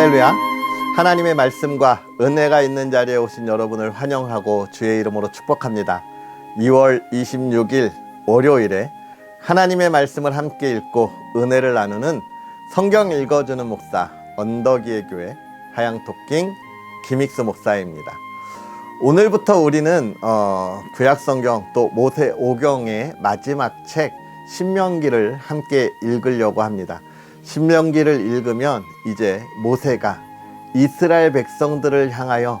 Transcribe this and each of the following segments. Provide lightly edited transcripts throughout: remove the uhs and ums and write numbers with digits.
할렐루야. 하나님의 말씀과 은혜가 있는 자리에 오신 여러분을 환영하고 주의 이름으로 축복합니다. 2월 26일 월요일에 하나님의 말씀을 함께 읽고 은혜를 나누는 성경 읽어주는 목사 언덕이의 교회 하양토킹 김익수 목사입니다. 오늘부터 우리는 구약성경 또 모세 오경의 마지막 책 신명기를 함께 읽으려고 합니다. 신명기를 읽으면 이제 모세가 이스라엘 백성들을 향하여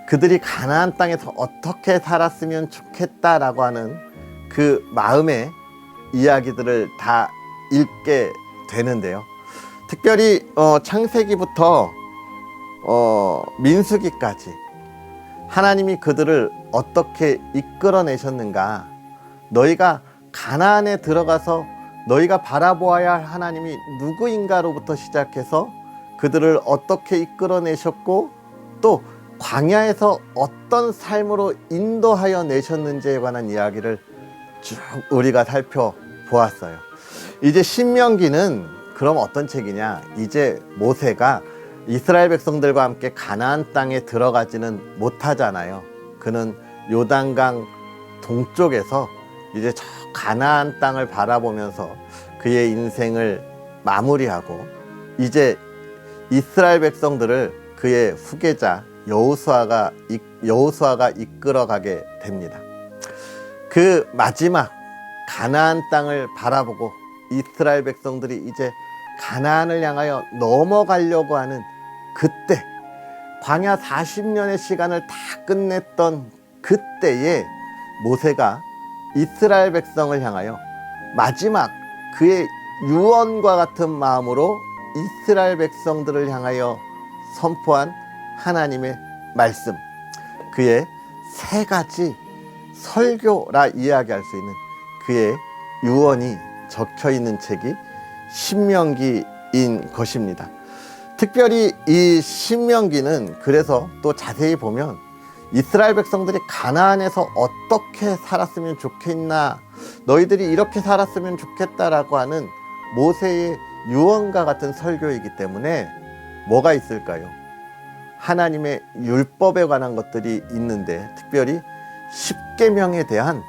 그들이 가나안 땅에서 어떻게 살았으면 좋겠다라고 하는 그 마음의 이야기들을 다 읽게 되는데요. 특별히 창세기부터 민수기까지 하나님이 그들을 어떻게 이끌어내셨는가, 너희가 가나안에 들어가서 너희가 바라보아야 할 하나님이 누구인가로부터 시작해서 그들을 어떻게 이끌어내셨고 또 광야에서 어떤 삶으로 인도하여 내셨는지에 관한 이야기를 쭉 우리가 살펴보았어요. 이제 신명기는 그럼 어떤 책이냐, 이제 모세가 이스라엘 백성들과 함께 가나안 땅에 들어가지는 못하잖아요. 그는 요단강 동쪽에서 이제 저 가나안 땅을 바라보면서 그의 인생을 마무리하고 이제 이스라엘 백성들을 그의 후계자 여호수아가 이끌어가게 됩니다. 그 마지막 가나안 땅을 바라보고 이스라엘 백성들이 이제 가나안을 향하여 넘어가려고 하는 그때, 광야 40년의 시간을 다 끝냈던 그때에 모세가 이스라엘 백성을 향하여 마지막 그의 유언과 같은 마음으로 이스라엘 백성들을 향하여 선포한 하나님의 말씀, 그의 세 가지 설교라 이야기할 수 있는 그의 유언이 적혀 있는 책이 신명기인 것입니다. 특별히 이 신명기는 그래서 또 자세히 보면 이스라엘 백성들이 가나안에서 어떻게 살았으면 좋겠나, 너희들이 이렇게 살았으면 좋겠다라고 하는 모세의 유언과 같은 설교이기 때문에 뭐가 있을까요? 하나님의 율법에 관한 것들이 있는데 특별히 십계명에 대한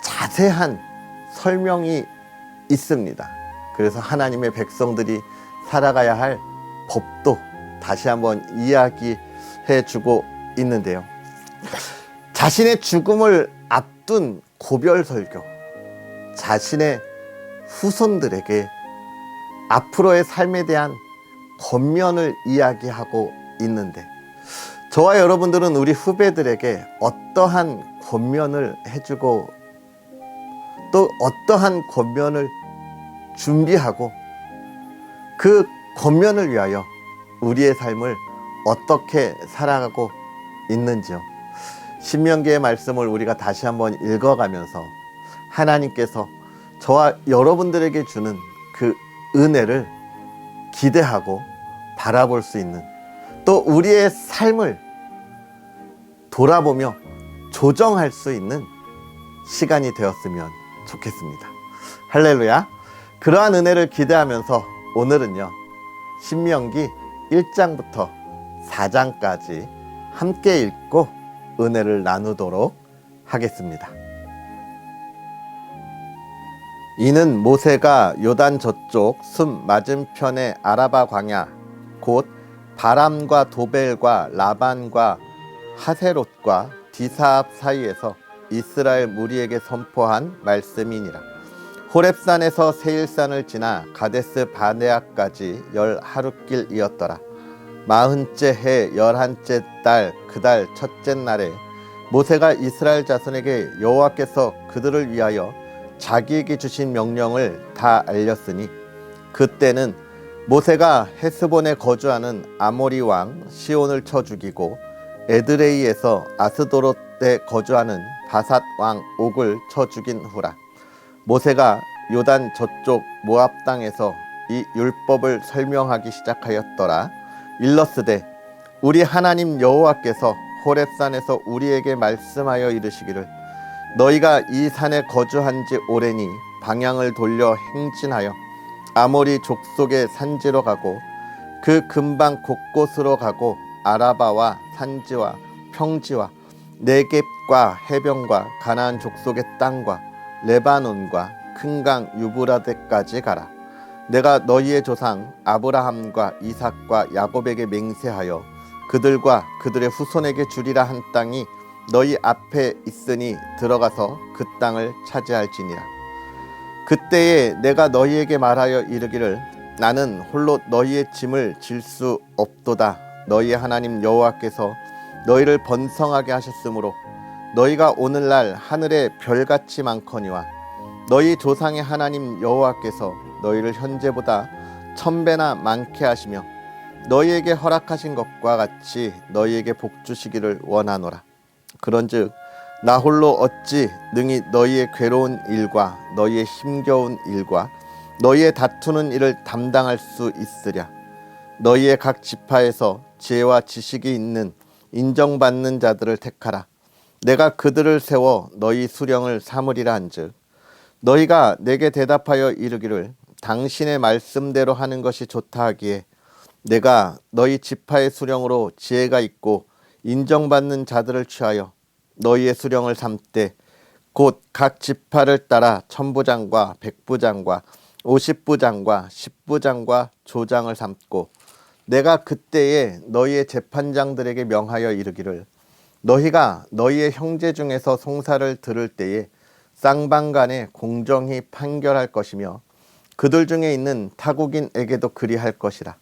자세한 설명이 있습니다. 그래서 하나님의 백성들이 살아가야 할 법도 다시 한번 이야기해 주고 있는데요. 자신의 죽음을 앞둔 고별 설교, 자신의 후손들에게 앞으로의 삶에 대한 권면을 이야기하고 있는데, 저와 여러분들은 우리 후배들에게 어떠한 권면을 해주고 또 어떠한 권면을 준비하고 그 권면을 위하여 우리의 삶을 어떻게 살아가고 있는지요. 신명기의 말씀을 우리가 다시 한번 읽어가면서 하나님께서 저와 여러분들에게 주는 그 은혜를 기대하고 바라볼 수 있는, 또 우리의 삶을 돌아보며 조정할 수 있는 시간이 되었으면 좋겠습니다. 할렐루야. 그러한 은혜를 기대하면서 오늘은요, 신명기 1장부터 4장까지 함께 읽고 은혜를 나누도록 하겠습니다. 이는 모세가 요단 저쪽 숨 맞은편의 아라바 광야 곧 바람과 도벨과 라반과 하세롯과 디사압 사이에서 이스라엘 무리에게 선포한 말씀이니라. 호렙산에서 세일산을 지나 가데스 바네아까지 10하룻길이었더라. 40째 해 11째 달 그달 첫째 날에 모세가 이스라엘 자손에게 여호와께서 그들을 위하여 자기에게 주신 명령을 다 알렸으니, 그때는 모세가 헤스본에 거주하는 아모리 왕 시온을 쳐 죽이고 에드레이에서 아스도롯에 거주하는 바삿 왕 옥을 쳐 죽인 후라. 모세가 요단 저쪽 모압 땅에서 이 율법을 설명하기 시작하였더라. 일러스되 우리 하나님 여호와께서 호렙산에서 우리에게 말씀하여 이르시기를, 너희가 이 산에 거주한 지 오래니 방향을 돌려 행진하여 아모리 족속의 산지로 가고 그 근방 곳곳으로 가고 아라바와 산지와 평지와 네겝과 해변과 가나안 족속의 땅과 레바논과 큰 강 유브라데까지 가라. 내가 너희의 조상 아브라함과 이삭과 야곱에게 맹세하여 그들과 그들의 후손에게 주리라 한 땅이 너희 앞에 있으니 들어가서 그 땅을 차지할지니라. 그때에 내가 너희에게 말하여 이르기를 나는 홀로 너희의 짐을 질 수 없도다. 너희 하나님 여호와께서 너희를 번성하게 하셨으므로 너희가 오늘날 하늘의 별같이 많거니와 너희 조상의 하나님 여호와께서 너희를 현재보다 1000배나 많게 하시며 너희에게 허락하신 것과 같이 너희에게 복 주시기를 원하노라. 그런즉 나 홀로 어찌 능히 너희의 괴로운 일과 너희의 힘겨운 일과 너희의 다투는 일을 담당할 수 있으랴. 너희의 각 지파에서 지혜와 지식이 있는 인정받는 자들을 택하라. 내가 그들을 세워 너희 수령을 삼으리라 한즉 너희가 내게 대답하여 이르기를 당신의 말씀대로 하는 것이 좋다 하기에 내가 너희 지파의 수령으로 지혜가 있고 인정받는 자들을 취하여 너희의 수령을 삼되 곧 각 지파를 따라 천부장과 백부장과 50부장과 10부장과 조장을 삼고 내가 그때에 너희의 재판장들에게 명하여 이르기를 너희가 너희의 형제 중에서 송사를 들을 때에 쌍방간에 공정히 판결할 것이며 그들 중에 있는 타국인에게도 그리할 것이라.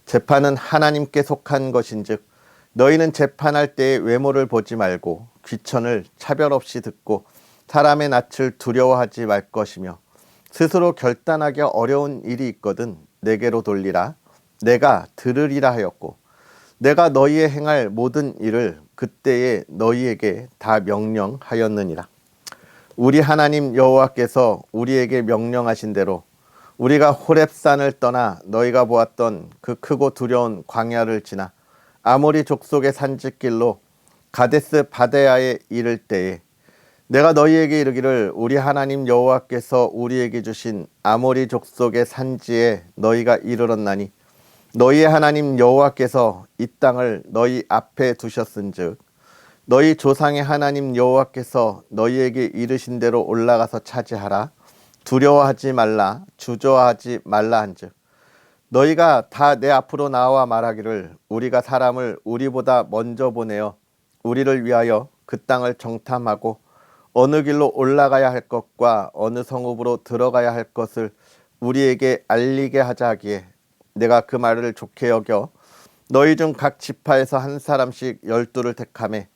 재판은 하나님께 속한 것인즉 너희는 재판할 때에 외모를 보지 말고 귀천을 차별 없이 듣고 사람의 낯을 두려워하지 말 것이며 스스로 결단하기 어려운 일이 있거든 내게로 돌리라. 내가 들으리라 하였고 내가 너희의 행할 모든 일을 그때에 너희에게 다 명령하였느니라. 우리 하나님 여호와께서 우리에게 명령하신 대로 우리가 호렙산을 떠나 너희가 보았던 그 크고 두려운 광야를 지나 아모리 족속의 산지길로 가데스 바데아에 이를 때에 내가 너희에게 이르기를 우리 하나님 여호와께서 우리에게 주신 아모리 족속의 산지에 너희가 이르렀나니 너희의 하나님 여호와께서 이 땅을 너희 앞에 두셨은즉 너희 조상의 하나님 여호와께서 너희에게 이르신 대로 올라가서 차지하라. 두려워하지 말라 주저하지 말라 한즉 너희가 다 내 앞으로 나와 말하기를 우리가 사람을 우리보다 먼저 보내어 우리를 위하여 그 땅을 정탐하고 어느 길로 올라가야 할 것과 어느 성읍으로 들어가야 할 것을 우리에게 알리게 하자 하기에 내가 그 말을 좋게 여겨 너희 중 각 지파에서 한 사람씩 12를 택하매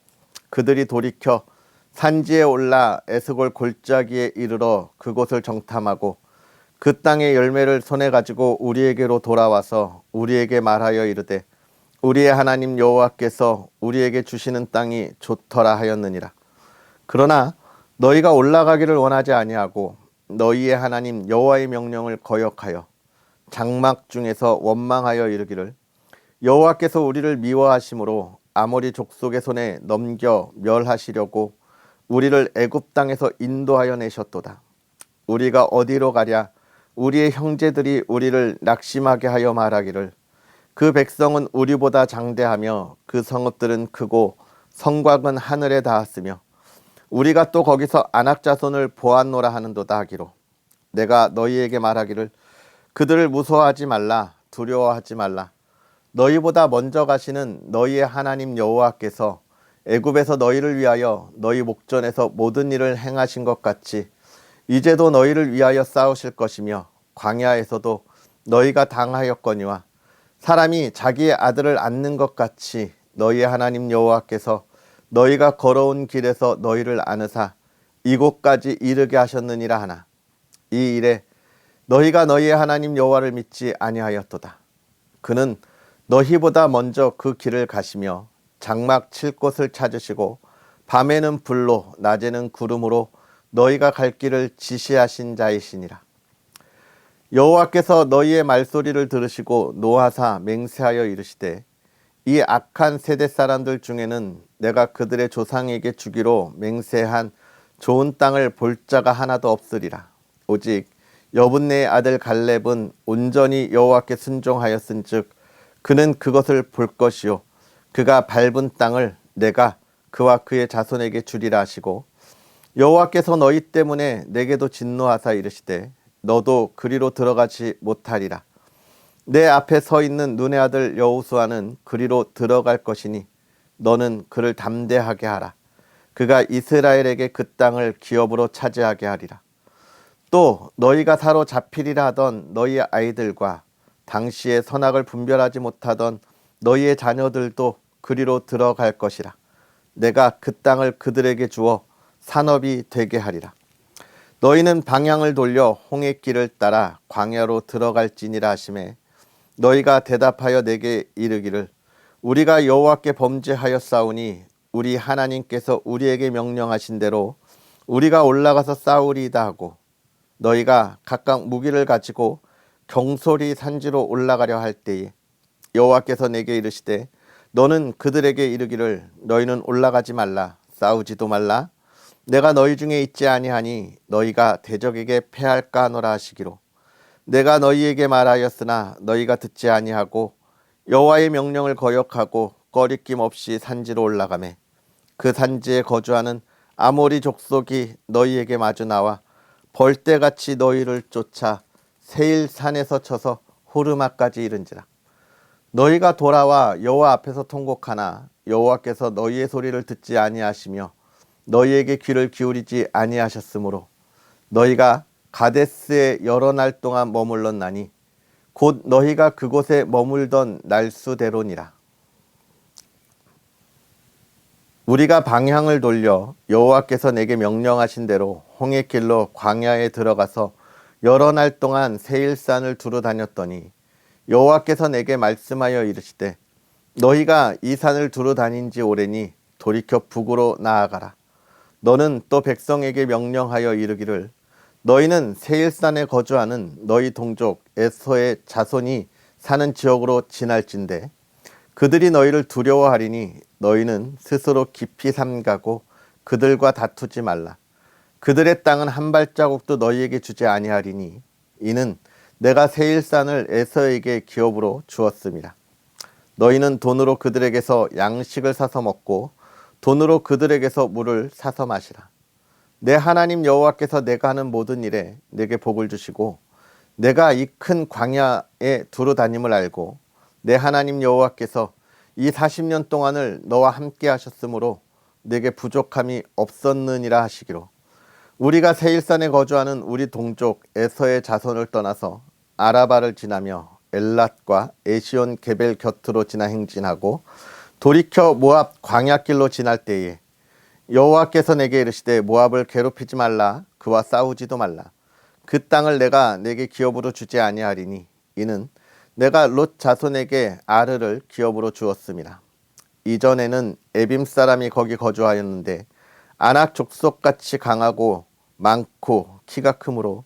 그들이 돌이켜 산지에 올라 에스골 골짜기에 이르러 그곳을 정탐하고 그 땅의 열매를 손에 가지고 우리에게로 돌아와서 우리에게 말하여 이르되 우리의 하나님 여호와께서 우리에게 주시는 땅이 좋더라 하였느니라. 그러나 너희가 올라가기를 원하지 아니하고 너희의 하나님 여호와의 명령을 거역하여 장막 중에서 원망하여 이르기를 여호와께서 우리를 미워하심으로 아모리 족속의 손에 넘겨 멸하시려고 우리를 애굽 땅에서 인도하여 내셨도다. 우리가 어디로 가랴? 우리의 형제들이 우리를 낙심하게 하여 말하기를 그 백성은 우리보다 장대하며 그 성읍들은 크고 성곽은 하늘에 닿았으며 우리가 또 거기서 아낙 자손을 보았노라 하는도다 하기로 내가 너희에게 말하기를 그들을 무서워하지 말라 두려워하지 말라. 너희보다 먼저 가시는 너희의 하나님 여호와께서 애굽에서 너희를 위하여 너희 목전에서 모든 일을 행하신 것 같이 이제도 너희를 위하여 싸우실 것이며 광야에서도 너희가 당하였거니와 사람이 자기의 아들을 안는 것 같이 너희의 하나님 여호와께서 너희가 걸어온 길에서 너희를 안으사 이곳까지 이르게 하셨느니라 하나 이 일에 너희가 너희의 하나님 여호와를 믿지 아니하였도다. 그는 너희보다 먼저 그 길을 가시며 장막 칠 곳을 찾으시고 밤에는 불로 낮에는 구름으로 너희가 갈 길을 지시하신 자이시니라. 여호와께서 너희의 말소리를 들으시고 노하사 맹세하여 이르시되 이 악한 세대 사람들 중에는 내가 그들의 조상에게 주기로 맹세한 좋은 땅을 볼 자가 하나도 없으리라. 오직 여분네의 아들 갈렙은 온전히 여호와께 순종하였은즉 그는 그것을 볼 것이요 그가 밟은 땅을 내가 그와 그의 자손에게 주리라 하시고 여호와께서 너희 때문에 내게도 진노하사 이르시되 너도 그리로 들어가지 못하리라. 내 앞에 서 있는 눈의 아들 여호수아는 그리로 들어갈 것이니 너는 그를 담대하게 하라. 그가 이스라엘에게 그 땅을 기업으로 차지하게 하리라. 또 너희가 사로잡히리라 하던 너희의 아이들과 당시에 선악을 분별하지 못하던 너희의 자녀들도 그리로 들어갈 것이라. 내가 그 땅을 그들에게 주어 산업이 되게 하리라. 너희는 방향을 돌려 홍해 길을 따라 광야로 들어갈지니라 하시매 너희가 대답하여 내게 이르기를 우리가 여호와께 범죄하였사오니 우리 하나님께서 우리에게 명령하신 대로 우리가 올라가서 싸우리이다 하고 너희가 각각 무기를 가지고 경솔히 산지로 올라가려 할 때에 여호와께서 내게 이르시되 너는 그들에게 이르기를 너희는 올라가지 말라 싸우지도 말라 내가 너희 중에 있지 아니하니 너희가 대적에게 패할까 하노라 하시기로 내가 너희에게 말하였으나 너희가 듣지 아니하고 여호와의 명령을 거역하고 꺼리낌 없이 산지로 올라가매 그 산지에 거주하는 아모리 족속이 너희에게 마주 나와 벌떼같이 너희를 쫓아 세일 산에서 쳐서 호르마까지 이른지라. 너희가 돌아와 여호와 앞에서 통곡하나 여호와께서 너희의 소리를 듣지 아니하시며 너희에게 귀를 기울이지 아니하셨으므로 너희가 가데스에 여러 날 동안 머물렀나니 곧 너희가 그곳에 머물던 날수대로니라. 우리가 방향을 돌려 여호와께서 내게 명령하신 대로 홍해길로 광야에 들어가서 여러 날 동안 세일산을 두루 다녔더니 여호와께서 내게 말씀하여 이르시되 너희가 이 산을 두루 다닌 지 오래니 돌이켜 북으로 나아가라. 너는 또 백성에게 명령하여 이르기를 너희는 세일산에 거주하는 너희 동족 에서의 자손이 사는 지역으로 지날진대 그들이 너희를 두려워하리니 너희는 스스로 깊이 삼가고 그들과 다투지 말라. 그들의 땅은 한 발자국도 너희에게 주지 아니하리니 이는 내가 세일산을 에서에게 기업으로 주었습니다. 너희는 돈으로 그들에게서 양식을 사서 먹고 돈으로 그들에게서 물을 사서 마시라. 내 하나님 여호와께서 내가 하는 모든 일에 내게 복을 주시고 내가 이 큰 광야에 두루 다님을 알고 내 하나님 여호와께서 이 40년 동안을 너와 함께 하셨으므로 내게 부족함이 없었느니라 하시기로 우리가 세일산에 거주하는 우리 동족 에서의 자손을 떠나서 아라바를 지나며 엘랏과 에시온 게벨 곁으로 지나 행진하고 돌이켜 모압 광야길로 지날 때에 여호와께서 내게 이르시되 모압을 괴롭히지 말라 그와 싸우지도 말라 그 땅을 내가 내게 기업으로 주지 아니하리니 이는 내가 롯 자손에게 아르를 기업으로 주었습니다. 이전에는 에빔 사람이 거기 거주하였는데 아낙 족속같이 강하고 많고 키가 크므로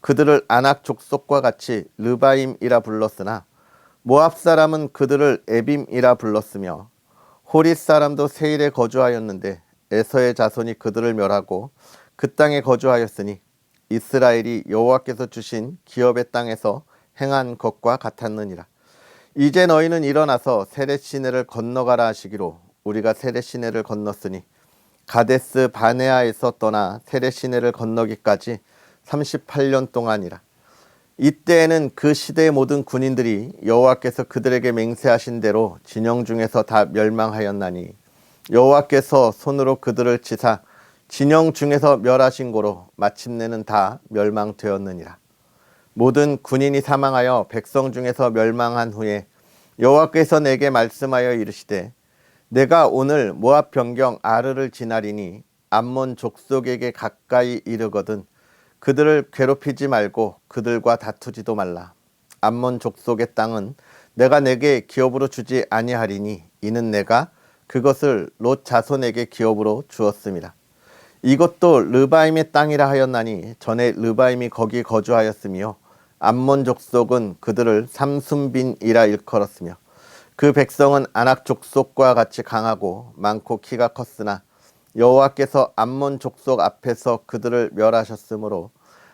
그들을 아낙 족속과 같이 르바임이라 불렀으나 모압 사람은 그들을 에빔이라 불렀으며 호릿 사람도 세일에 거주하였는데 에서의 자손이 그들을 멸하고 그 땅에 거주하였으니 이스라엘이 여호와께서 주신 기업의 땅에서 행한 것과 같았느니라. 이제 너희는 일어나서 세렛 시내를 건너가라 하시기로 우리가 세렛 시내를 건넜으니 가데스 바네아에서 떠나 세렛 시내를 건너기까지 38년 동안이라. 이때에는 그 시대의 모든 군인들이 여호와께서 그들에게 맹세하신 대로 진영 중에서 다 멸망하였나니 여호와께서 손으로 그들을 치사 진영 중에서 멸하신 고로 마침내는 다 멸망되었느니라. 모든 군인이 사망하여 백성 중에서 멸망한 후에 여호와께서 내게 말씀하여 이르시되 내가 오늘 모압 변경 아르를 지나리니 암몬 족속에게 가까이 이르거든 그들을 괴롭히지 말고 그들과 다투지도 말라. 암몬 족속의 땅은 내가 내게 기업으로 주지 아니하리니 이는 내가 그것을 롯 자손에게 기업으로 주었습니다. 이것도 르바임의 땅이라 하였나니 전에 르바임이 거기 거주하였으며 암몬 족속은 그들을 삼순빈이라 일컬었으며 그 백성은 아낙 족속과 같이 강하고 많고 키가 컸으나 여호와께서 암몬 족속 앞에서 그들을 멸하셨으므로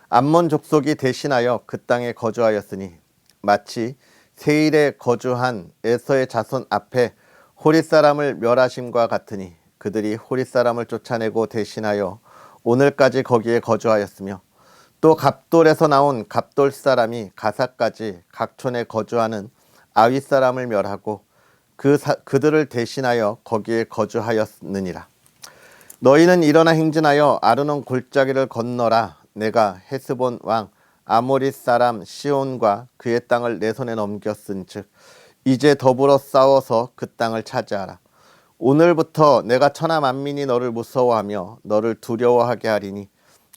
암몬 족속이 대신하여 그 땅에 거주하였으니 마치 세일에 거주한 에서의 자손 앞에 호릿 사람을 멸하심과 같으니 그들이 호릿 사람을 쫓아내고 대신하여 오늘까지 거기에 거주하였으며 또 갑돌에서 나온 갑돌 사람이 가사까지 각촌에 거주하는 아윗 사람을 멸하고 그들을 대신하여 거기에 거주하였느니라. 너희는 일어나 행진하여 아르논 골짜기를 건너라. 내가 헤스본 왕 아모리 사람 시온과 그의 땅을 내 손에 넘겼은즉 이제 더불어 싸워서 그 땅을 차지하라. 오늘부터 내가 천하 만민이 너를 무서워하며 너를 두려워하게 하리니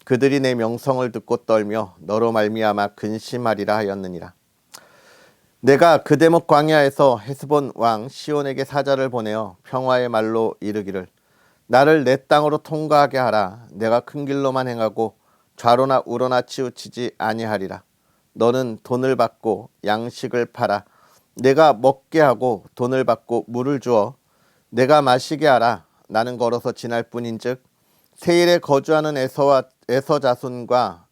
그들이 내 명성을 듣고 떨며 너로 말미암아 근심하리라 하였느니라. 내가 그대목 광야에서 헤스본 왕 시온에게 사자를 보내어 평화의 말로 이르기를 나를 내 땅으로 통과하게 하라. 내가 큰 길로만 행하고 좌로나 우로나 치우치지 아니하리라. 너는 돈을 받고 양식을 팔아 내가 먹게 하고 돈을 받고 물을 주어 내가 마시게 하라. 나는 걸어서 지날 뿐인즉 세일에 거주하는 에서 자손과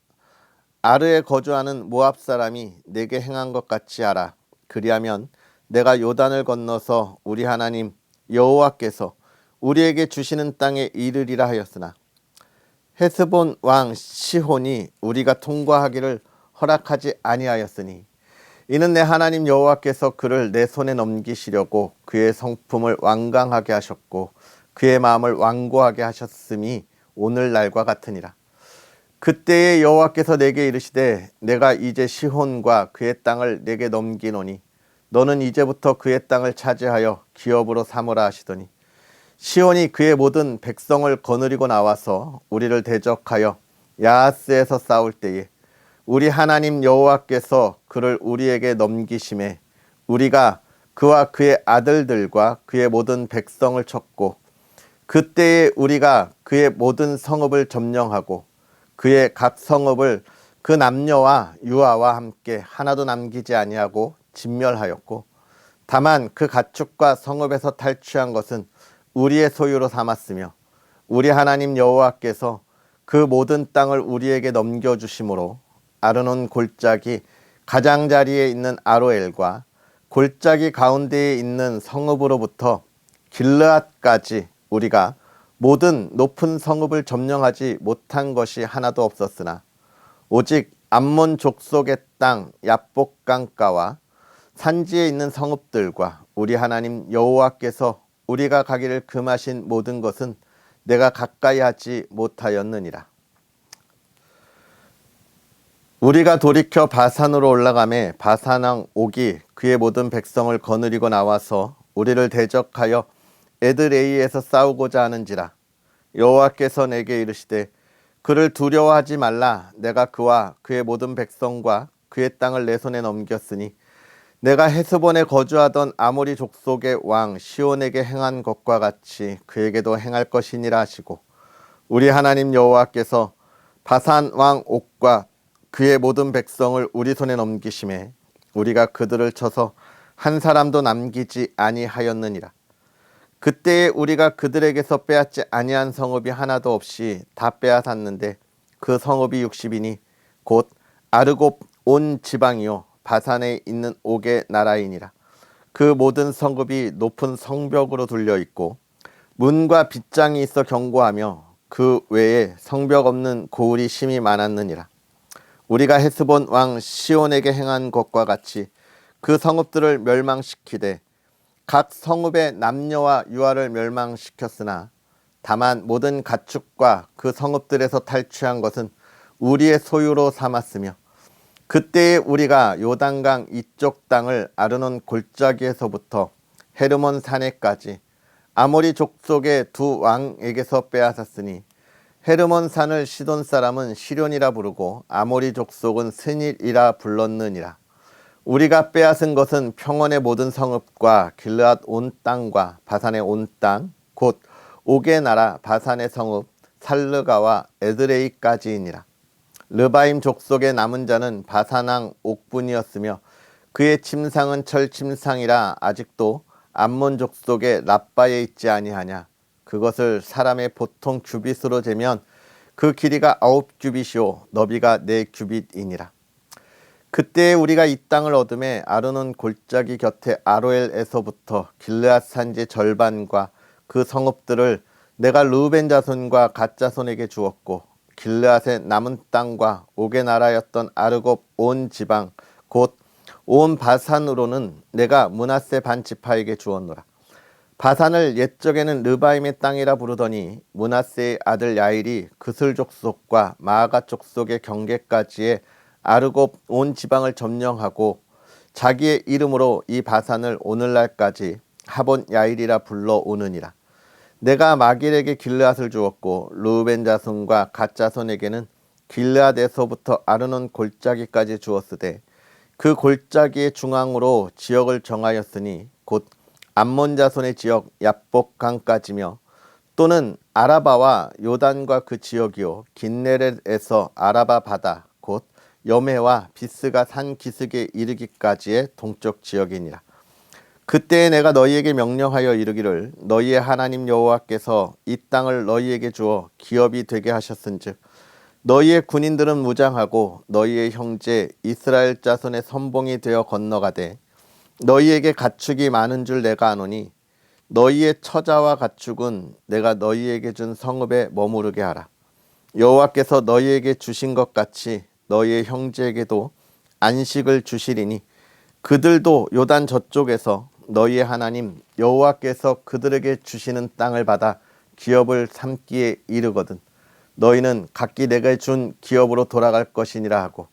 아르에 거주하는 모압 사람이 내게 행한 것 같이 하라. 그리하면 내가 요단을 건너서 우리 하나님 여호와께서 우리에게 주시는 땅에 이르리라 하였으나 헤스본 왕 시혼이 우리가 통과하기를 허락하지 아니하였으니 이는 내 하나님 여호와께서 그를 내 손에 넘기시려고 그의 성품을 완강하게 하셨고 그의 마음을 완고하게 하셨음이 오늘날과 같으니라. 그때에 여호와께서 내게 이르시되 내가 이제 시혼과 그의 땅을 내게 넘기노니 너는 이제부터 그의 땅을 차지하여 기업으로 삼으라 하시더니 시온이 그의 모든 백성을 거느리고 나와서 우리를 대적하여 야하스에서 싸울 때에 우리 하나님 여호와께서 그를 우리에게 넘기심에 우리가 그와 그의 아들들과 그의 모든 백성을 쳤고 그때에 우리가 그의 모든 성읍을 점령하고 그의 각 성읍을 그 남녀와 유아와 함께 하나도 남기지 아니하고 진멸하였고 다만 그 가축과 성읍에서 탈취한 것은 우리의 소유로 삼았으며 우리 하나님 여호와께서 그 모든 땅을 우리에게 넘겨주심으로 아르논 골짜기 가장자리에 있는 아로엘과 골짜기 가운데에 있는 성읍으로부터 길르앗까지 우리가 모든 높은 성읍을 점령하지 못한 것이 하나도 없었으나 오직 암몬 족속의 땅 야복 강가와 산지에 있는 성읍들과 우리 하나님 여호와께서 우리가 가기를 금하신 모든 것은 내가 가까이 하지 못하였느니라. 우리가 돌이켜 바산으로 올라가매 바산 왕 옥이 그의 모든 백성을 거느리고 나와서 우리를 대적하여 에드레이에서 싸우고자 하는지라. 여호와께서 내게 이르시되 그를 두려워하지 말라. 내가 그와 그의 모든 백성과 그의 땅을 내 손에 넘겼으니 내가 헤스본에 거주하던 아모리 족속의 왕 시온에게 행한 것과 같이 그에게도 행할 것이니라 하시고 우리 하나님 여호와께서 바산 왕 옥과 그의 모든 백성을 우리 손에 넘기심에 우리가 그들을 쳐서 한 사람도 남기지 아니하였느니라. 그때에 우리가 그들에게서 빼앗지 아니한 성읍이 하나도 없이 다 빼앗았는데 그 성읍이 60이니 곧 아르곱 온 지방이요 바산에 있는 옥의 나라이니라. 그 모든 성읍이 높은 성벽으로 둘려 있고 문과 빗장이 있어 견고하며 그 외에 성벽 없는 고을이 심히 많았느니라. 우리가 헤스본 왕 시온에게 행한 것과 같이 그 성읍들을 멸망시키되 각 성읍의 남녀와 유아를 멸망시켰으나 다만 모든 가축과 그 성읍들에서 탈취한 것은 우리의 소유로 삼았으며 그때에 우리가 요단강 이쪽 땅을 아르논 골짜기에서부터 헤르몬 산에까지 아모리 족속의 두 왕에게서 빼앗았으니 헤르몬 산을 시돈 사람은 시련이라 부르고 아모리 족속은 스닐이라 불렀느니라. 우리가 빼앗은 것은 평원의 모든 성읍과 길르앗 온 땅과 바산의 온 땅 곧 옥의 나라 바산의 성읍 살르가와 에드레이까지이니라. 르바임 족속의 남은 자는 바산 왕 옥뿐이었으며 그의 침상은 철 침상이라 아직도 암몬 족속의 랍바에 있지 아니하냐. 그것을 사람의 보통 규빗으로 재면 그 길이가 9규빗이요 너비가 4규빗이니라. 그때 우리가 이 땅을 얻음에 아르논 골짜기 곁에 아로엘에서부터 길르앗 산지 절반과 그 성읍들을 내가 르우벤 자손과 갓 자손에게 주었고 길르앗의 남은 땅과 옥의 나라였던 아르곱 온 지방 곧 온 바산으로는 내가 므낫세 반 지파에게 주었노라. 바산을 옛적에는 르바임의 땅이라 부르더니 므낫세의 아들 야일이 그슬 족속과 마아가 족속의 경계까지의 아르곱 온 지방을 점령하고 자기의 이름으로 이 바산을 오늘날까지 하본 야일이라 불러오느니라. 내가 마길에게 길르앗을 주었고 르우벤 자손과 갓 자손에게는 길르앗에서부터 아르논 골짜기까지 주었으되 그 골짜기의 중앙으로 지역을 정하였으니 곧 암몬 자손의 지역 야복강까지며 또는 아라바와 요단과 그 지역이요 긴네렛에서 아라바 바다 곧 여메와 비스가 산 기슭에 이르기까지의 동쪽 지역이니라. 그때 내가 너희에게 명령하여 이르기를 너희의 하나님 여호와께서 이 땅을 너희에게 주어 기업이 되게 하셨은즉 너희의 군인들은 무장하고 너희의 형제 이스라엘 자손의 선봉이 되어 건너가되 너희에게 가축이 많은 줄 내가 아노니 너희의 처자와 가축은 내가 너희에게 준 성읍에 머무르게 하라. 여호와께서 너희에게 주신 것 같이 너희의 형제에게도 안식을 주시리니 그들도 요단 저쪽에서 너희의 하나님 여호와께서 그들에게 주시는 땅을 받아 기업을 삼기에 이르거든 너희는 각기 내가 준 기업으로 돌아갈 것이니라 하고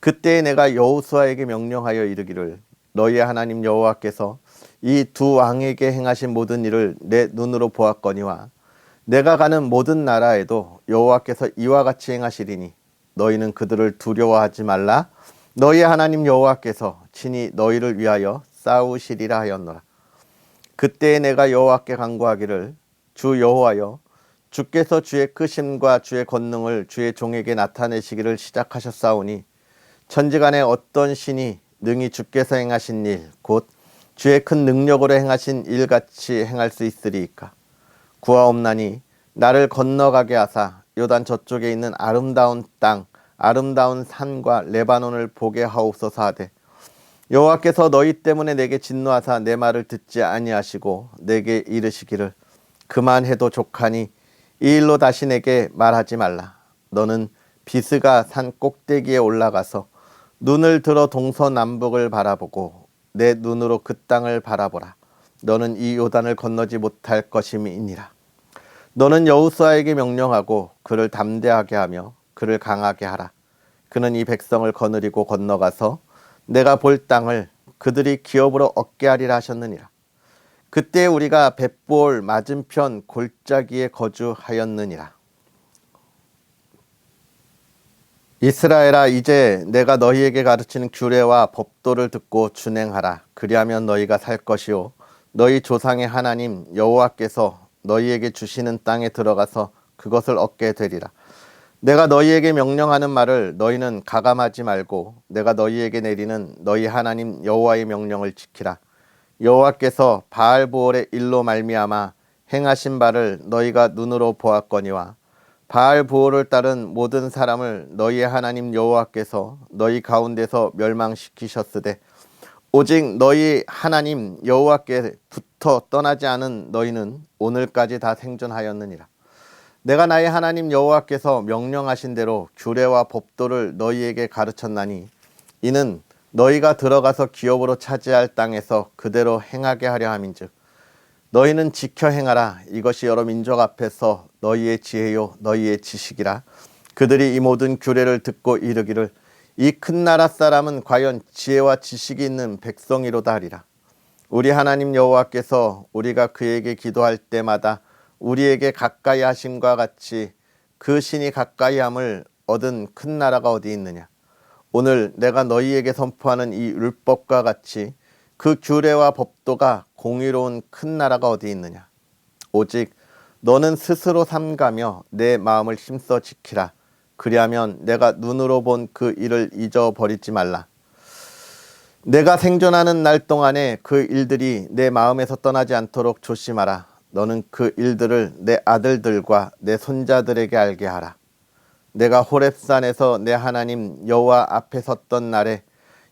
그때 내가 여호수아에게 명령하여 이르기를 너희의 하나님 여호와께서 이 두 왕에게 행하신 모든 일을 내 눈으로 보았거니와 내가 가는 모든 나라에도 여호와께서 이와 같이 행하시리니 너희는 그들을 두려워하지 말라. 너희의 하나님 여호와께서 친히 너희를 위하여 싸우시리라 하였노라. 그때 내가 여호와께 간구하기를 주 여호와여 주께서 주의 크심과 주의 권능을 주의 종에게 나타내시기를 시작하셨사오니 천지간에 어떤 신이 능히 주께서 행하신 일 곧 주의 큰 능력으로 행하신 일같이 행할 수 있으리이까. 구하옵나니 나를 건너가게 하사 요단 저쪽에 있는 아름다운 땅 아름다운 산과 레바논을 보게 하옵소서 하되 여호와께서 너희 때문에 내게 진노하사 내 말을 듣지 아니하시고 내게 이르시기를 그만해도 족하니 이 일로 다시 내게 말하지 말라. 너는 비스가 산 꼭대기에 올라가서 눈을 들어 동서남북을 바라보고 내 눈으로 그 땅을 바라보라. 너는 이 요단을 건너지 못할 것임이니라. 너는 여호수아에게 명령하고 그를 담대하게 하며 그를 강하게 하라. 그는 이 백성을 거느리고 건너가서 내가 볼 땅을 그들이 기업으로 얻게 하리라 하셨느니라. 그때 우리가 벳볼 맞은편 골짜기에 거주하였느니라. 이스라엘아 이제 내가 너희에게 가르치는 규례와 법도를 듣고 준행하라. 그리하면 너희가 살 것이요 너희 조상의 하나님 여호와께서 너희에게 주시는 땅에 들어가서 그것을 얻게 되리라. 내가 너희에게 명령하는 말을 너희는 가감하지 말고 내가 너희에게 내리는 너희 하나님 여호와의 명령을 지키라. 여호와께서 바알보올의 일로 말미암아 행하신 바를 너희가 눈으로 보았거니와 바알보올을 따른 모든 사람을 너희의 하나님 여호와께서 너희 가운데서 멸망시키셨으되 오직 너희 하나님 여호와께부터 떠나지 않은 너희는 오늘까지 다 생존하였느니라. 내가 나의 하나님 여호와께서 명령하신 대로 규례와 법도를 너희에게 가르쳤나니 이는 너희가 들어가서 기업으로 차지할 땅에서 그대로 행하게 하려 함인즉 너희는 지켜 행하라. 이것이 여러 민족 앞에서 너희의 지혜요 너희의 지식이라. 그들이 이 모든 규례를 듣고 이르기를 이 큰 나라 사람은 과연 지혜와 지식이 있는 백성이로다 하리라. 우리 하나님 여호와께서 우리가 그에게 기도할 때마다 우리에게 가까이 하심과 같이 그 신이 가까이함을 얻은 큰 나라가 어디 있느냐. 오늘 내가 너희에게 선포하는 이 율법과 같이 그 규례와 법도가 공의로운 큰 나라가 어디 있느냐. 오직 너는 스스로 삼가며 내 마음을 힘써 지키라. 그리하면 내가 눈으로 본 그 일을 잊어버리지 말라. 내가 생존하는 날 동안에 그 일들이 내 마음에서 떠나지 않도록 조심하라. 너는 그 일들을 내 아들들과 내 손자들에게 알게 하라. 내가 호렙산에서 내 하나님 여호와 앞에 섰던 날에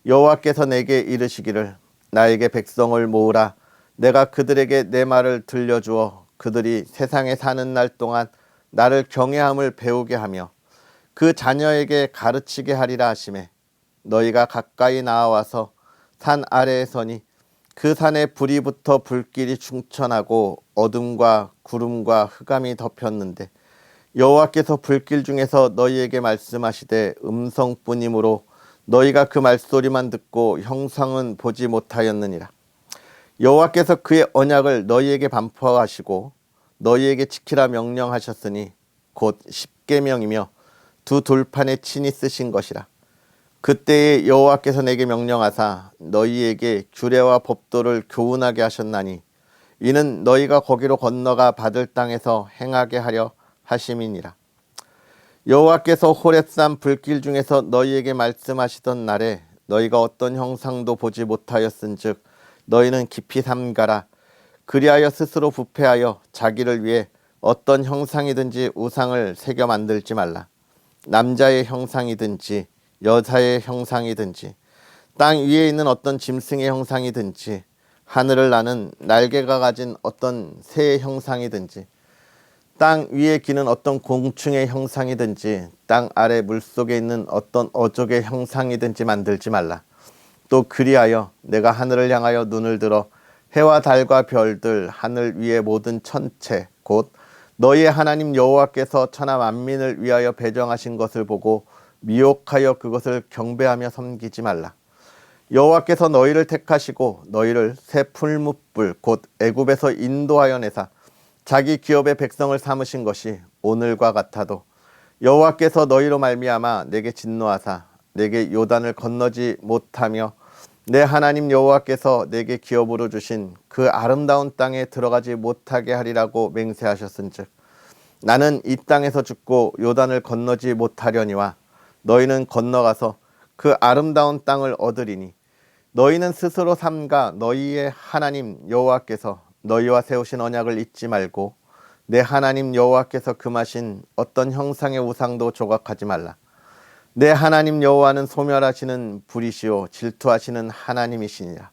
여호와께서 내게 이르시기를 나에게 백성을 모으라. 내가 그들에게 내 말을 들려주어 그들이 세상에 사는 날 동안 나를 경외함을 배우게 하며 그 자녀에게 가르치게 하리라 하시매 너희가 가까이 나와서 산 아래에 서니 그 산에 불이 붙어 불길이 충천하고 어둠과 구름과 흑암이 덮였는데 여호와께서 불길 중에서 너희에게 말씀하시되 음성뿐이므로 너희가 그 말소리만 듣고 형상은 보지 못하였느니라. 여호와께서 그의 언약을 너희에게 반포하시고 너희에게 지키라 명령하셨으니 곧 십계명이며 두 돌판에 친히 쓰신 것이라. 그때에 여호와께서 내게 명령하사 너희에게 규례와 법도를 교훈하게 하셨나니 이는 너희가 거기로 건너가 받을 땅에서 행하게 하려 하심이니라. 여호와께서 호렙산 불길 중에서 너희에게 말씀하시던 날에 너희가 어떤 형상도 보지 못하였은즉 너희는 깊이 삼가라. 그리하여 스스로 부패하여 자기를 위해 어떤 형상이든지 우상을 새겨 만들지 말라. 남자의 형상이든지 여자의 형상이든지 땅 위에 있는 어떤 짐승의 형상이든지 하늘을 나는 날개가 가진 어떤 새의 형상이든지 땅 위에 기는 어떤 곤충의 형상이든지 땅 아래 물속에 있는 어떤 어족의 형상이든지 만들지 말라. 또 그리하여 내가 하늘을 향하여 눈을 들어 해와 달과 별들 하늘 위의 모든 천체 곧 너희의 하나님 여호와께서 천하 만민을 위하여 배정하신 것을 보고 미혹하여 그것을 경배하며 섬기지 말라. 여호와께서 너희를 택하시고 너희를 새 풀무불 곧 애굽에서 인도하여 내사 자기 기업의 백성을 삼으신 것이 오늘과 같아도 여호와께서 너희로 말미암아 내게 진노하사 내게 요단을 건너지 못하며 내 하나님 여호와께서 내게 기업으로 주신 그 아름다운 땅에 들어가지 못하게 하리라고 맹세하셨은즉 나는 이 땅에서 죽고 요단을 건너지 못하려니와 너희는 건너가서 그 아름다운 땅을 얻으리니 너희는 스스로 삼가 너희의 하나님 여호와께서 너희와 세우신 언약을 잊지 말고 내 하나님 여호와께서 금하신 어떤 형상의 우상도 조각하지 말라. 내 하나님 여호와는 소멸하시는 불이시오 질투하시는 하나님이시니라.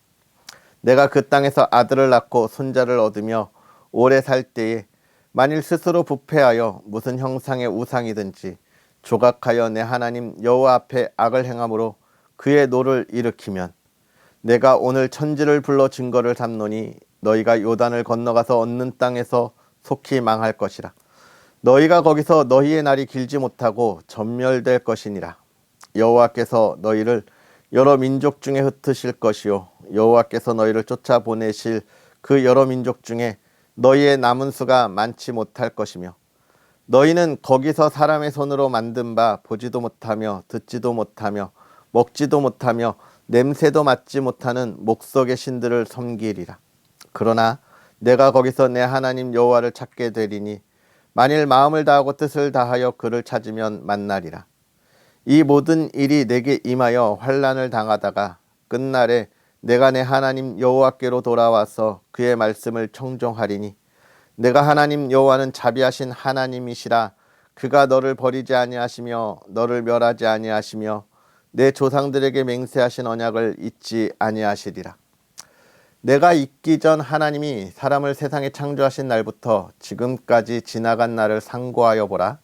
내가 그 땅에서 아들을 낳고 손자를 얻으며 오래 살 때에 만일 스스로 부패하여 무슨 형상의 우상이든지 조각하여 내 하나님 여호와 앞에 악을 행함으로 그의 노를 일으키면 내가 오늘 천지를 불러 증거를 삼노니 너희가 요단을 건너가서 얻는 땅에서 속히 망할 것이라. 너희가 거기서 너희의 날이 길지 못하고 전멸될 것이니라. 여호와께서 너희를 여러 민족 중에 흩으실 것이요 여호와께서 너희를 쫓아보내실 그 여러 민족 중에 너희의 남은 수가 많지 못할 것이며 너희는 거기서 사람의 손으로 만든 바 보지도 못하며 듣지도 못하며 먹지도 못하며 냄새도 맡지 못하는 목석의 신들을 섬기리라. 그러나 내가 거기서 내 하나님 여호와를 찾게 되리니 만일 마음을 다하고 뜻을 다하여 그를 찾으면 만나리라. 이 모든 일이 내게 임하여 환난을 당하다가 끝날에 내가 내 하나님 여호와께로 돌아와서 그의 말씀을 청종하리니 내가 하나님 여호와는 자비하신 하나님이시라. 그가 너를 버리지 아니하시며 너를 멸하지 아니하시며 내 조상들에게 맹세하신 언약을 잊지 아니하시리라. 내가 있기 전 하나님이 사람을 세상에 창조하신 날부터 지금까지 지나간 날을 상고하여 보라.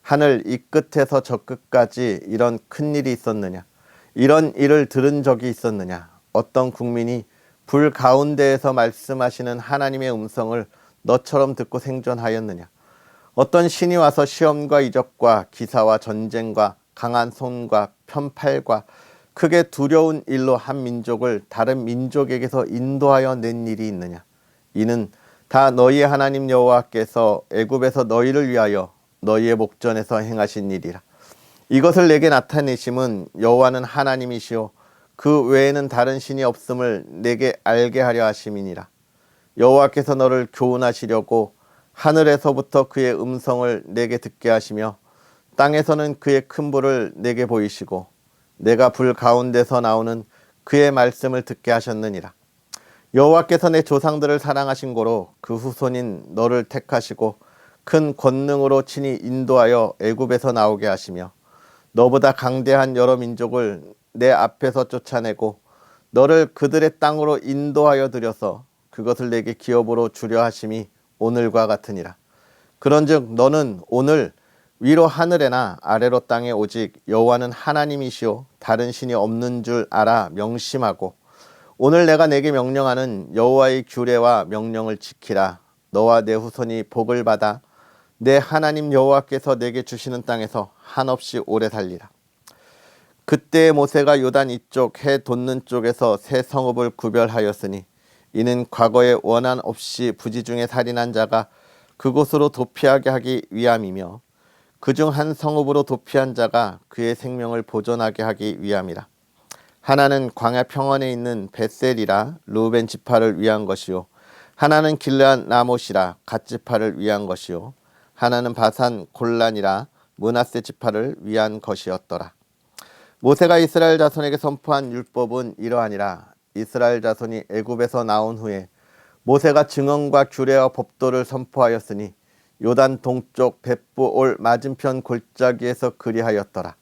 하늘 이 끝에서 저 끝까지 이런 큰 일이 있었느냐? 이런 일을 들은 적이 있었느냐? 어떤 국민이 불 가운데에서 말씀하시는 하나님의 음성을 너처럼 듣고 생존하였느냐? 어떤 신이 와서 시험과 이적과 기사와 전쟁과 강한 손과 편팔과 크게 두려운 일로 한 민족을 다른 민족에게서 인도하여 낸 일이 있느냐? 이는 다 너희의 하나님 여호와께서 애굽에서 너희를 위하여 너희의 목전에서 행하신 일이라. 이것을 내게 나타내심은 여호와는 하나님이시오 그 외에는 다른 신이 없음을 내게 알게 하려 하심이니라. 여호와께서 너를 교훈하시려고 하늘에서부터 그의 음성을 내게 듣게 하시며 땅에서는 그의 큰 불을 내게 보이시고 내가 불 가운데서 나오는 그의 말씀을 듣게 하셨느니라. 여호와께서 내 조상들을 사랑하신 고로 그 후손인 너를 택하시고 큰 권능으로 친히 인도하여 애굽에서 나오게 하시며 너보다 강대한 여러 민족을 내 앞에서 쫓아내고 너를 그들의 땅으로 인도하여 들여서 그것을 내게 기업으로 주려 하심이 오늘과 같으니라. 그런즉 너는 오늘 위로 하늘에나 아래로 땅에 오직 여호와는 하나님이시오 다른 신이 없는 줄 알아 명심하고 오늘 내가 내게 명령하는 여호와의 규례와 명령을 지키라. 너와 내 후손이 복을 받아 내 하나님 여호와께서 내게 주시는 땅에서 한없이 오래 살리라. 그때 모세가 요단 이쪽 해 돋는 쪽에서 세 성읍을 구별하였으니 이는 과거에 원한 없이 부지 중에 살인한 자가 그곳으로 도피하게 하기 위함이며 그중 한 성읍으로 도피한 자가 그의 생명을 보존하게 하기 위함이라. 하나는 광야 평원에 있는 벳셀이라 루벤 지파를 위한 것이요 하나는 길르앗 라못이라 갓 지파를 위한 것이요 하나는 바산 골란이라 므낫세 지파를 위한 것이었더라. 모세가 이스라엘 자손에게 선포한 율법은 이러하니라. 이스라엘 자손이 애굽에서 나온 후에 모세가 증언과 규례와 법도를 선포하였으니 요단 동쪽 벳부올 맞은편 골짜기에서 그리하였더라.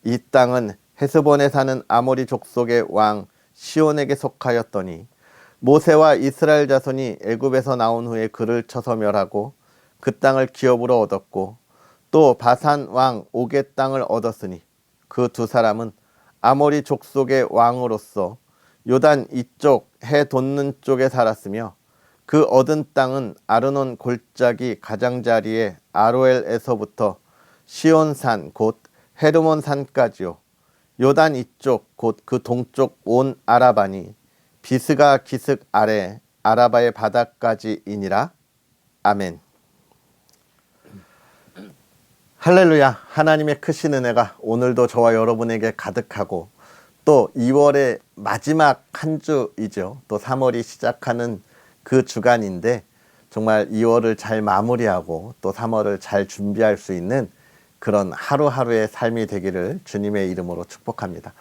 이 땅은 헤스본에 사는 아모리 족속의 왕 시온에게 속하였더니 모세와 이스라엘 자손이 애굽에서 나온 후에 그를 쳐서 멸하고 그 땅을 기업으로 얻었고 또 바산 왕 옥의 땅을 얻었으니 그 두 사람은 아모리 족속의 왕으로서 요단 이쪽 해 돋는 쪽에 살았으며 그 얻은 땅은 아르논 골짜기 가장자리에 아로엘에서부터 시온산 곧 헤르몬 산까지요 요단 이쪽 곧 그 동쪽 온 아라바니 비스가 기슭 아래 아라바의 바다까지이니라. 아멘. 할렐루야. 하나님의 크신 은혜가 오늘도 저와 여러분에게 가득하고 또 2월의 마지막 한 주이죠. 또 3월이 시작하는 그 주간인데 정말 2월을 잘 마무리하고 또 3월을 잘 준비할 수 있는 그런 하루하루의 삶이 되기를 주님의 이름으로 축복합니다.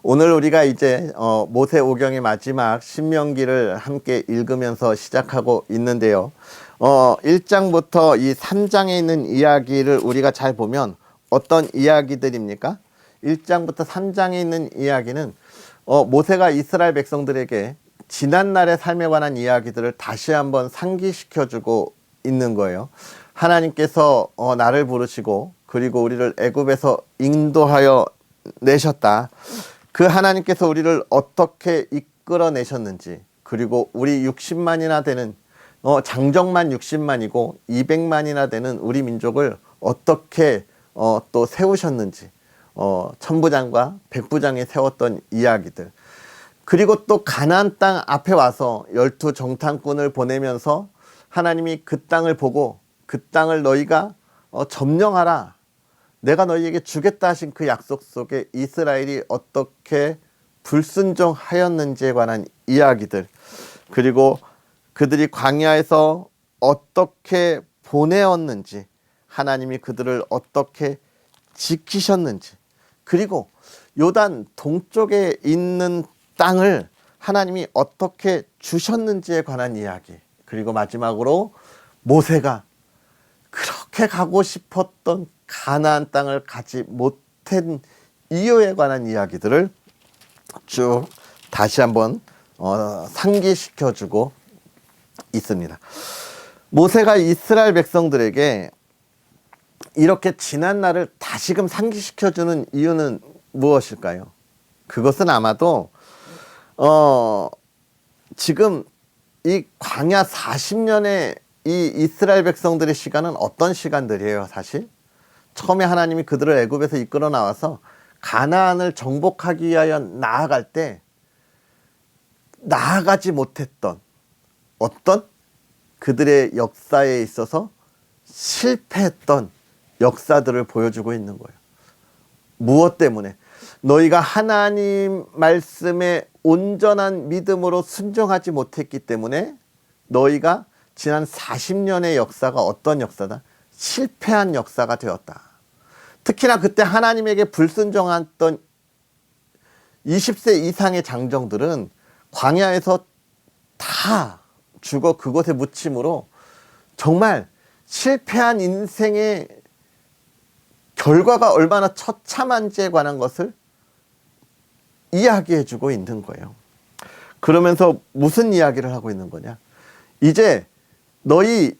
오늘 우리가 이제 모세오경의 마지막 신명기를 함께 읽으면서 시작하고 있는데요. 1장부터 이 3장에 있는 이야기를 우리가 잘 보면 어떤 이야기들입니까? 1장부터 3장에 있는 이야기는 모세가 이스라엘 백성들에게 지난날의 삶에 관한 이야기들을 다시 한번 상기시켜주고 있는 거예요. 하나님께서 나를 부르시고 그리고 우리를 애굽에서 인도하여 내셨다. 그 하나님께서 우리를 어떻게 이끌어내셨는지 그리고 우리 60만이나 되는 장정만 60만이고 200만이나 되는 우리 민족을 어떻게 또 세우셨는지 천부장과 백부장이 세웠던 이야기들 그리고 또 가나안 땅 앞에 와서 12 정탐꾼을 보내면서 하나님이 그 땅을 보고 그 땅을 너희가 점령하라 내가 너희에게 주겠다 하신 그 약속 속에 이스라엘이 어떻게 불순종하였는지에 관한 이야기들 그리고 그들이 광야에서 어떻게 보내었는지 하나님이 그들을 어떻게 지키셨는지 그리고 요단 동쪽에 있는 땅을 하나님이 어떻게 주셨는지에 관한 이야기 그리고 마지막으로 모세가 그렇게 가고 싶었던 가나안 땅을 가지 못한 이유에 관한 이야기들을 쭉 다시 한번 상기시켜주고 있습니다. 모세가 이스라엘 백성들에게 이렇게 지난 날을 다시금 상기시켜주는 이유는 무엇일까요? 그것은 아마도 지금 이 광야 40년의 이 이스라엘 백성들의 시간은 어떤 시간들이에요? 사실 처음에 하나님이 그들을 애굽에서 이끌어 나와서 가나안을 정복하기 위하여 나아갈 때 나아가지 못했던 어떤 그들의 역사에 있어서 실패했던 역사들을 보여주고 있는 거예요. 무엇 때문에? 너희가 하나님 말씀에 온전한 믿음으로 순종하지 못했기 때문에 너희가 지난 40년의 역사가 어떤 역사다? 실패한 역사가 되었다. 특히나 그때 하나님에게 불순종했던 20세 이상의 장정들은 광야에서 다 죽어 그곳에 묻힘으로 정말 실패한 인생의 결과가 얼마나 처참한지에 관한 것을 이야기해 주고 있는 거예요. 그러면서 무슨 이야기를 하고 있는 거냐? 이제 너희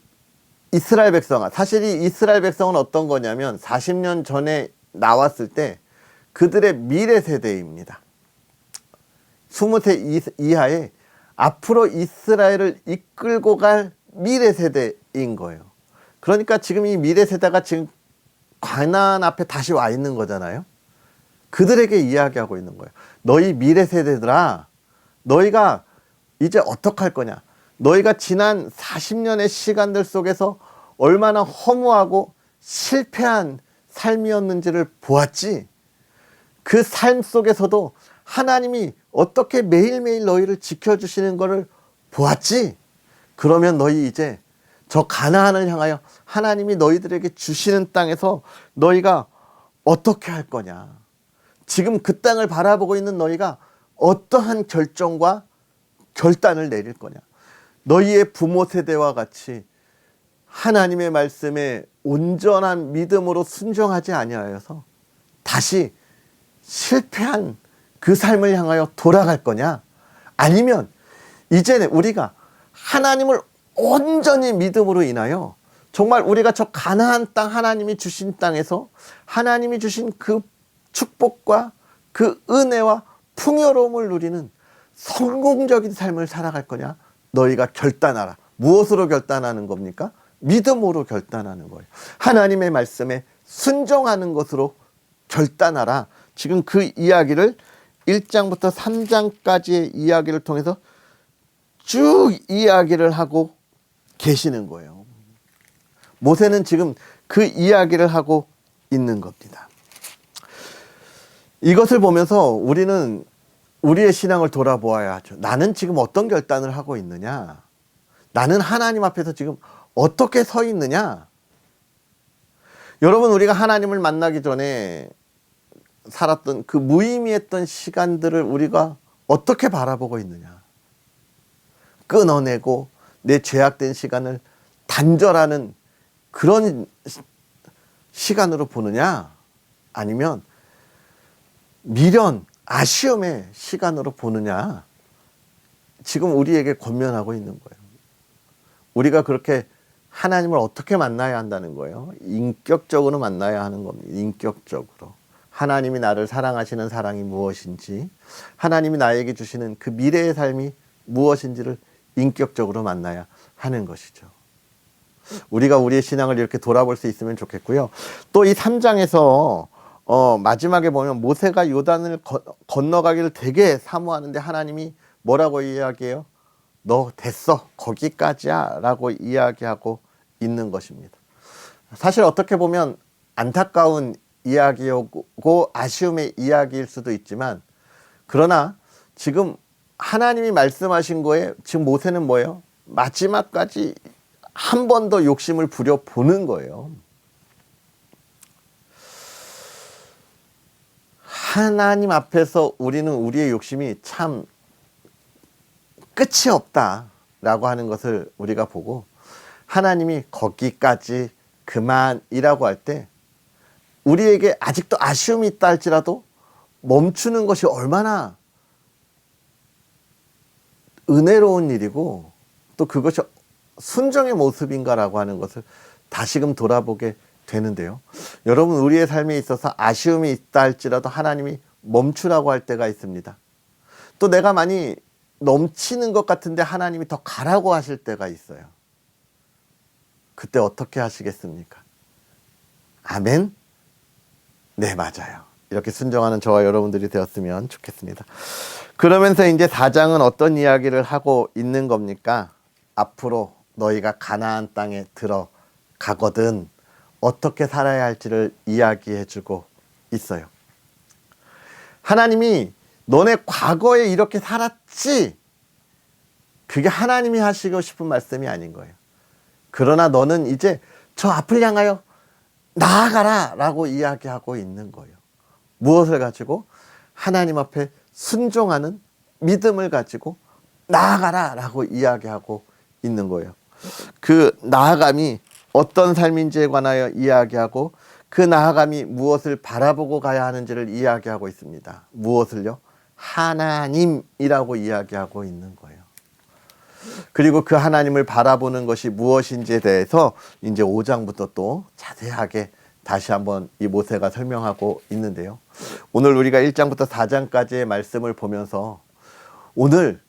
이스라엘 백성아, 사실 이 이스라엘 백성은 어떤 거냐면 40년 전에 나왔을 때 그들의 미래 세대입니다. 20세 이하에 앞으로 이스라엘을 이끌고 갈 미래 세대인 거예요. 그러니까 지금 이 미래 세대가 지금 가나안 앞에 다시 와 있는 거잖아요. 그들에게 이야기하고 있는 거예요. 너희 미래 세대들아, 너희가 이제 어떡할 거냐? 너희가 지난 40년의 시간들 속에서 얼마나 허무하고 실패한 삶이었는지를 보았지? 그 삶 속에서도 하나님이 어떻게 매일매일 너희를 지켜주시는 것을 보았지? 그러면 너희 이제 저 가나안을 향하여 하나님이 너희들에게 주시는 땅에서 너희가 어떻게 할 거냐? 지금 그 땅을 바라보고 있는 너희가 어떠한 결정과 결단을 내릴 거냐? 너희의 부모 세대와 같이 하나님의 말씀에 온전한 믿음으로 순종하지 아니하여서 다시 실패한 그 삶을 향하여 돌아갈 거냐? 아니면 이제는 우리가 하나님을 온전히 믿음으로 인하여 정말 우리가 저 가나안 땅, 하나님이 주신 땅에서 하나님이 주신 그 축복과 그 은혜와 풍요로움을 누리는 성공적인 삶을 살아갈 거냐? 너희가 결단하라. 무엇으로 결단하는 겁니까? 믿음으로 결단하는 거예요. 하나님의 말씀에 순종하는 것으로 결단하라. 지금 그 이야기를 1장부터 3장까지의 이야기를 통해서 쭉 이야기를 하고 계시는 거예요. 모세는 지금 그 이야기를 하고 있는 겁니다. 이것을 보면서 우리는 우리의 신앙을 돌아보아야 하죠. 나는 지금 어떤 결단을 하고 있느냐? 나는 하나님 앞에서 지금 어떻게 서 있느냐? 여러분, 우리가 하나님을 만나기 전에 살았던 그 무의미했던 시간들을 우리가 어떻게 바라보고 있느냐? 끊어내고 내 죄악된 시간을 단절하는 그런 시간으로 보느냐? 아니면 미련, 아쉬움의 시간으로 보느냐? 지금 우리에게 권면하고 있는 거예요. 우리가 그렇게 하나님을 어떻게 만나야 한다는 거예요? 인격적으로 만나야 하는 겁니다. 인격적으로. 하나님이 나를 사랑하시는 사랑이 무엇인지, 하나님이 나에게 주시는 그 미래의 삶이 무엇인지를 인격적으로 만나야 하는 것이죠. 우리가 우리의 신앙을 이렇게 돌아볼 수 있으면 좋겠고요. 또 이 3장에서 마지막에 보면 모세가 요단을 건너가기를 되게 사모하는데 하나님이 뭐라고 이야기해요? 너 됐어, 거기까지야 라고 이야기하고 있는 것입니다. 사실 어떻게 보면 안타까운 이야기고 아쉬움의 이야기일 수도 있지만, 그러나 지금 하나님이 말씀하신 거에 지금 모세는 뭐예요? 마지막까지 한 번 더 욕심을 부려보는 거예요. 하나님 앞에서 우리는 우리의 욕심이 참 끝이 없다라고 하는 것을 우리가 보고, 하나님이 거기까지 그만이라고 할 때 우리에게 아직도 아쉬움이 있다 할지라도 멈추는 것이 얼마나 은혜로운 일이고 또 그것이 순종의 모습인가라고 하는 것을 다시금 돌아보게 되는데요. 여러분, 우리의 삶에 있어서 아쉬움이 있다 할지라도 하나님이 멈추라고 할 때가 있습니다. 또 내가 많이 넘치는 것 같은데 하나님이 더 가라고 하실 때가 있어요. 그때 어떻게 하시겠습니까? 아멘? 네, 맞아요. 이렇게 순종하는 저와 여러분들이 되었으면 좋겠습니다. 그러면서 이제 4장은 어떤 이야기를 하고 있는 겁니까? 앞으로 너희가 가나안 땅에 들어가거든 어떻게 살아야 할지를 이야기해 주고 있어요. 하나님이 너네 과거에 이렇게 살았지? 그게 하나님이 하시고 싶은 말씀이 아닌 거예요. 그러나 너는 이제 저 앞을 향하여 나아가라 라고 이야기하고 있는 거예요. 무엇을 가지고? 하나님 앞에 순종하는 믿음을 가지고 나아가라 라고 이야기하고 있는 거예요. 그 나아감이 어떤 삶인지에 관하여 이야기하고 그 나아감이 무엇을 바라보고 가야 하는지를 이야기하고 있습니다. 무엇을요? 하나님이라고 이야기하고 있는 거예요. 그리고 그 하나님을 바라보는 것이 무엇인지에 대해서 이제 5장부터 또 자세하게 다시 한번 이 모세가 설명하고 있는데요. 오늘 우리가 1장부터 4장까지의 말씀을 보면서 오늘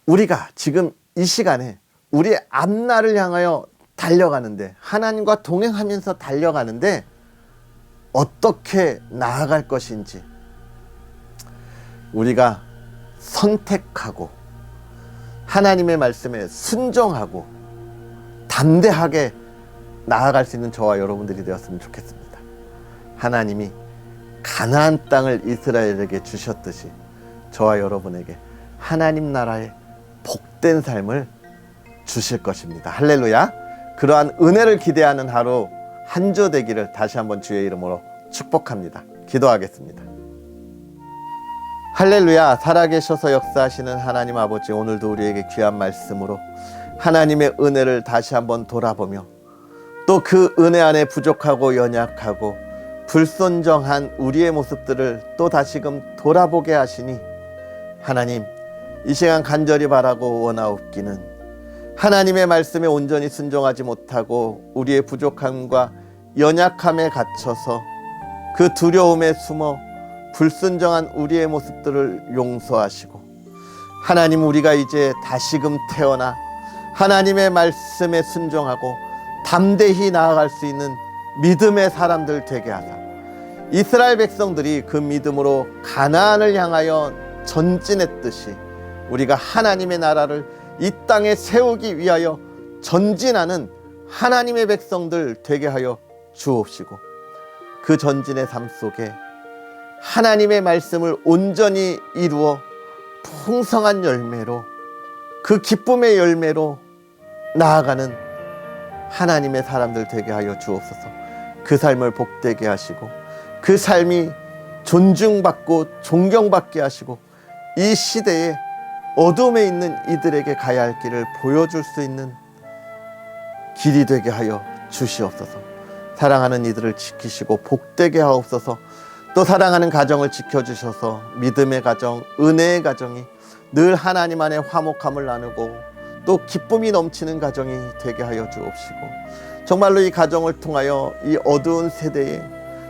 우리가 지금 이 시간에 우리의 앞날을 향하여 달려가는데, 하나님과 동행하면서 달려가는데 어떻게 나아갈 것인지, 우리가 선택하고 하나님의 말씀에 순종하고 담대하게 나아갈 수 있는 저와 여러분들이 되었으면 좋겠습니다. 하나님이 가나안 땅을 이스라엘에게 주셨듯이 저와 여러분에게 하나님 나라의 복된 삶을 주실 것입니다. 할렐루야. 그러한 은혜를 기대하는 하루 한 주 되기를 다시 한번 주의 이름으로 축복합니다. 기도하겠습니다. 할렐루야. 살아계셔서 역사하시는 하나님 아버지, 오늘도 우리에게 귀한 말씀으로 하나님의 은혜를 다시 한번 돌아보며 또 그 은혜 안에 부족하고 연약하고 불순종한 우리의 모습들을 또 다시금 돌아보게 하시니, 하나님 이 시간 간절히 바라고 원하옵기는 하나님의 말씀에 온전히 순종하지 못하고 우리의 부족함과 연약함에 갇혀서 그 두려움에 숨어 불순종한 우리의 모습들을 용서하시고, 하나님 우리가 이제 다시금 태어나 하나님의 말씀에 순종하고 담대히 나아갈 수 있는 믿음의 사람들 되게 하사, 이스라엘 백성들이 그 믿음으로 가나안을 향하여 전진했듯이 우리가 하나님의 나라를 이 땅에 세우기 위하여 전진하는 하나님의 백성들 되게 하여 주옵시고, 그 전진의 삶 속에 하나님의 말씀을 온전히 이루어 풍성한 열매로, 그 기쁨의 열매로 나아가는 하나님의 사람들 되게 하여 주옵소서. 그 삶을 복되게 하시고 그 삶이 존중받고 존경받게 하시고 이 시대에 어둠에 있는 이들에게 가야 할 길을 보여줄 수 있는 길이 되게 하여 주시옵소서. 사랑하는 이들을 지키시고 복되게 하옵소서. 또 사랑하는 가정을 지켜주셔서 믿음의 가정, 은혜의 가정이 늘 하나님 안에 화목함을 나누고 또 기쁨이 넘치는 가정이 되게 하여 주옵시고, 정말로 이 가정을 통하여 이 어두운 세대에,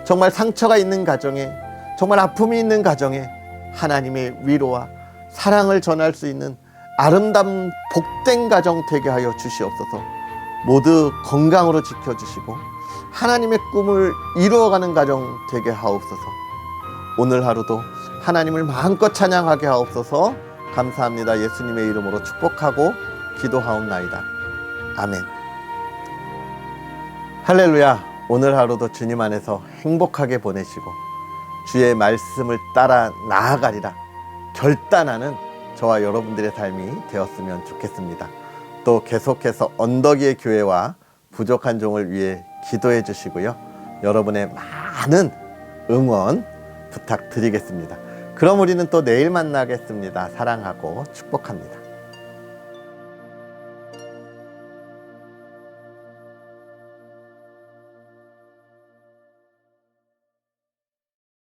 정말 상처가 있는 가정에, 정말 아픔이 있는 가정에 하나님의 위로와 사랑을 전할 수 있는 아름다운 복된 가정 되게 하여 주시옵소서. 모두 건강으로 지켜주시고 하나님의 꿈을 이루어가는 가정 되게 하옵소서. 오늘 하루도 하나님을 마음껏 찬양하게 하옵소서. 감사합니다. 예수님의 이름으로 축복하고 기도하옵나이다. 아멘. 할렐루야. 오늘 하루도 주님 안에서 행복하게 보내시고 주의 말씀을 따라 나아가리라 결단하는 저와 여러분들의 삶이 되었으면 좋겠습니다. 또 계속해서 언덕 위의 교회와 부족한 종을 위해 기도해 주시고요. 여러분의 많은 응원 부탁드리겠습니다. 그럼 우리는 또 내일 만나겠습니다. 사랑하고 축복합니다.